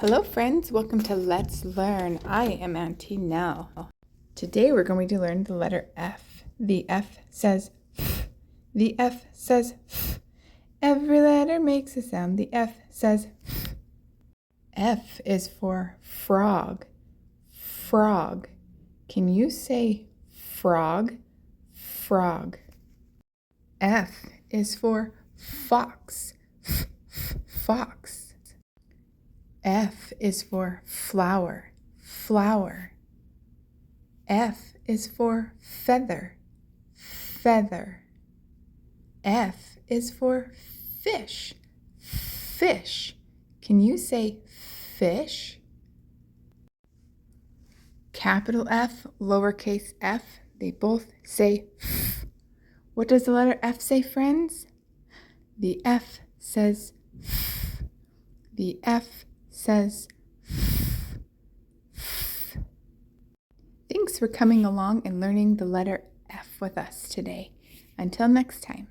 Hello friends, welcome to Let's Learn. I am Auntie Nell. Today we're going to learn the letter F. The F says F. The F says F. Every letter makes a sound. The F says F. F is for frog. Frog. Can you say frog? Frog. F is for fox. Fox. F is for flower, flower. F is for feather, feather. F is for fish, fish. Can you say fish? Capital F, lowercase f, they both say f. What does the letter F say, friends? The F says f. The F says f, f. Thanks for coming along and learning the letter F with us today. Until next time.